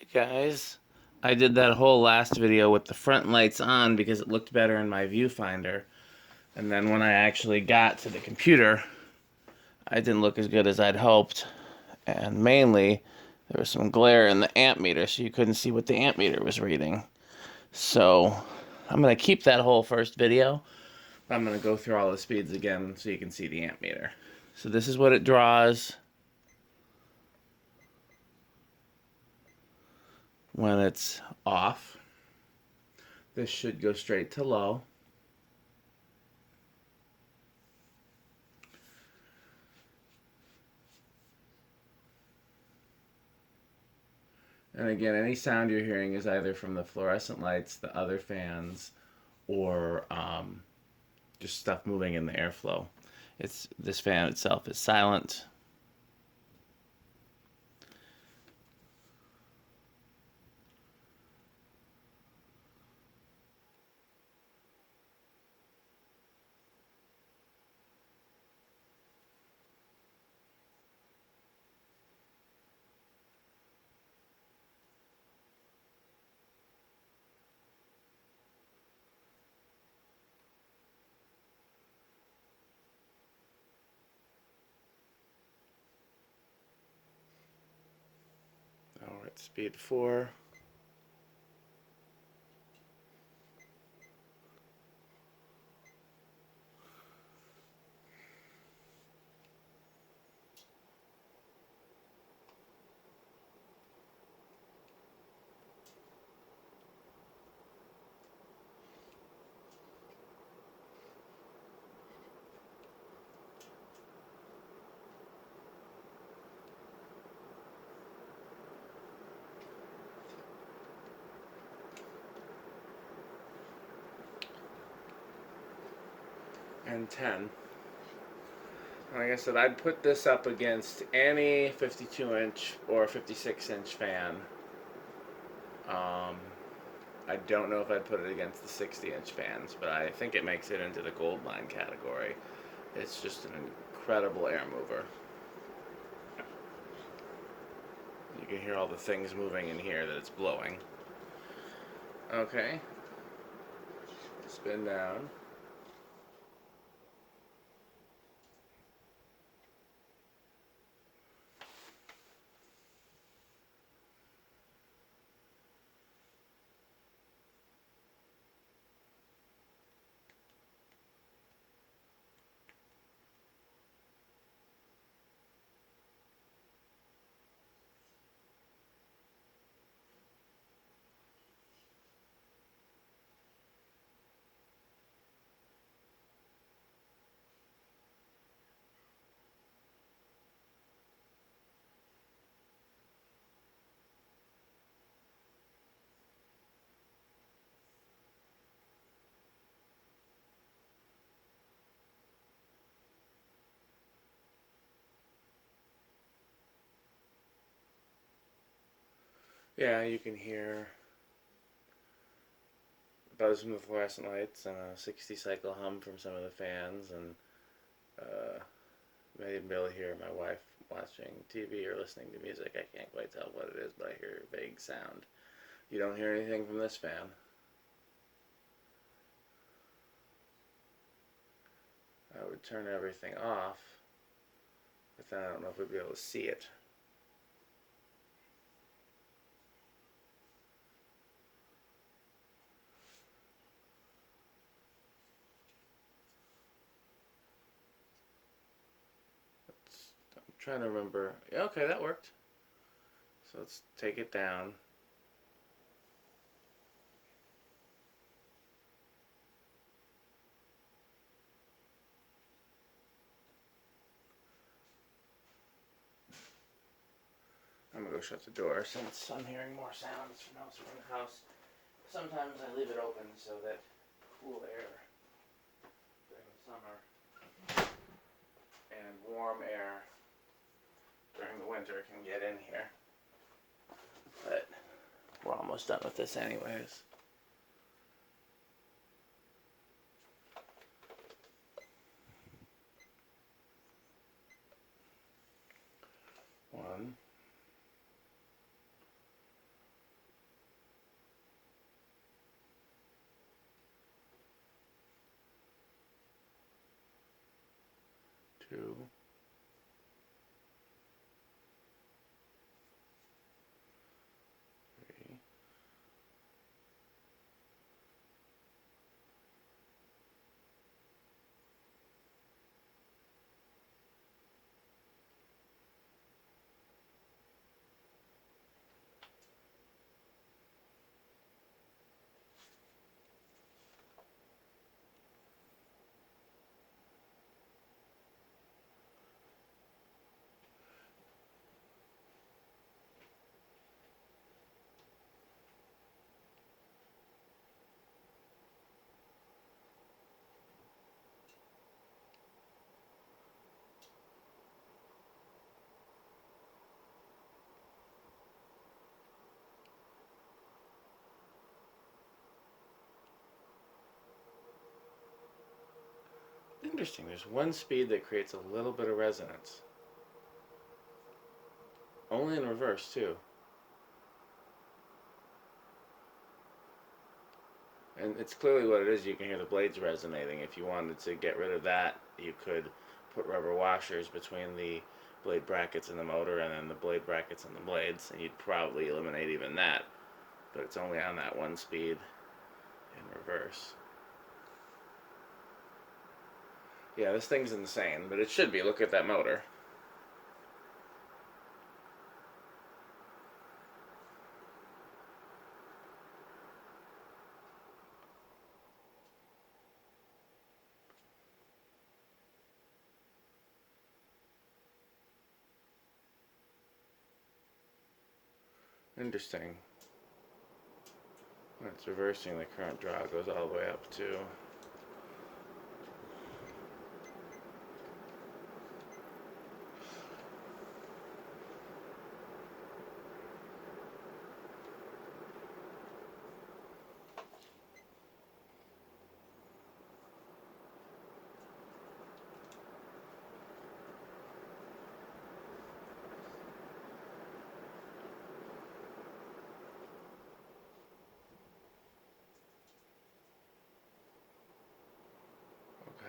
Hey guys, I did that whole last video with the front lights on because it looked better in my viewfinder. And then when I actually got to the computer, I didn't look as good as I'd hoped. And mainly, there was some glare in the amp meter, so you couldn't see what the amp meter was reading. So, I'm going to keep that whole first video. I'm going to go through all the speeds again so you can see the amp meter. So this is what it draws when it's off. This should go straight to low. And again, any sound you're hearing is either from the fluorescent lights, the other fans, or just stuff moving in the airflow. This fan itself is silent. Now we're at speed 4. And 10. Like I said, I'd put this up against any 52-inch or 56-inch fan. I don't know if I'd put it against the 60-inch fans, but I think it makes it into the gold mine category. It's just an incredible air mover. You can hear all the things moving in here that it's blowing. Okay. Spin down. Yeah, you can hear buzz from the fluorescent lights and a 60 cycle hum from some of the fans, and I even be able to hear my wife watching TV or listening to music. I can't quite tell what it is, but I hear a vague sound. You don't hear anything from this fan. I would turn everything off, but then I don't know if we'd be able to see it. I'm trying to remember. Yeah, okay, that worked. So let's take it down. I'm gonna go shut the door since I'm hearing more sounds from elsewhere in the house. Sometimes I leave it open so that cool air during the summer and warm air during the winter can get in here. But we're almost done with this anyways. One. 2. Interesting, there's one speed that creates a little bit of resonance. Only in reverse, too. And it's clearly what it is. You can hear the blades resonating. If you wanted to get rid of that, you could put rubber washers between the blade brackets and the motor and then the blade brackets and the blades, and you'd probably eliminate even that. But it's only on that one speed in reverse. Yeah, this thing's insane, but it should be. Look at that motor. Interesting. When it's reversing, the current draw goes all the way up too.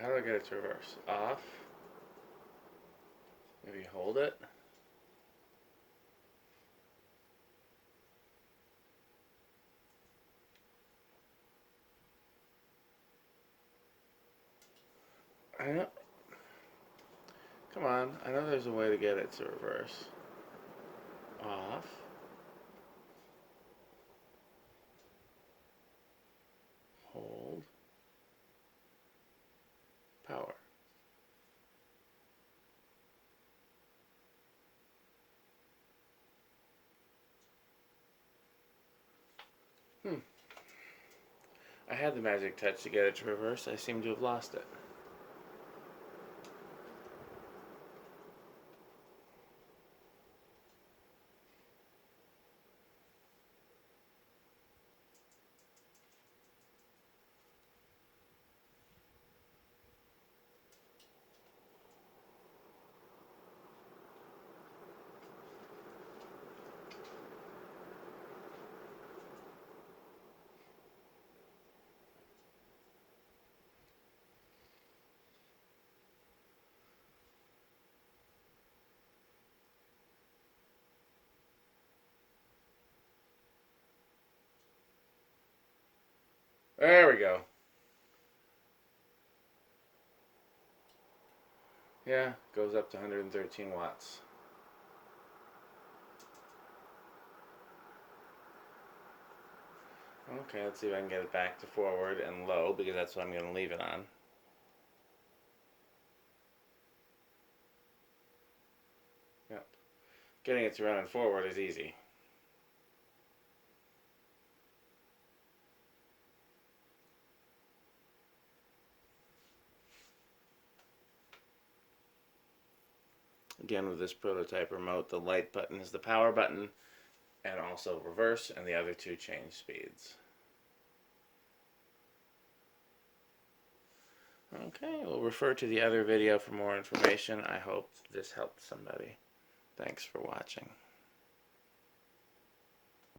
How do I get it to reverse? Off. Maybe hold it. I know. Come on. I know there's a way to get it to reverse. Off. Hold. Power. I had the magic touch to get it to reverse. I seem to have lost it. There we go. Yeah, goes up to 113 watts. Okay, let's see if I can get it back to forward and low, because that's what I'm going to leave it on. Yep. Getting it to run and forward is easy. Again, with this prototype remote, the light button is the power button, and also reverse, and the other two change speeds. Okay, we'll refer to the other video for more information. I hope this helped somebody. Thanks for watching.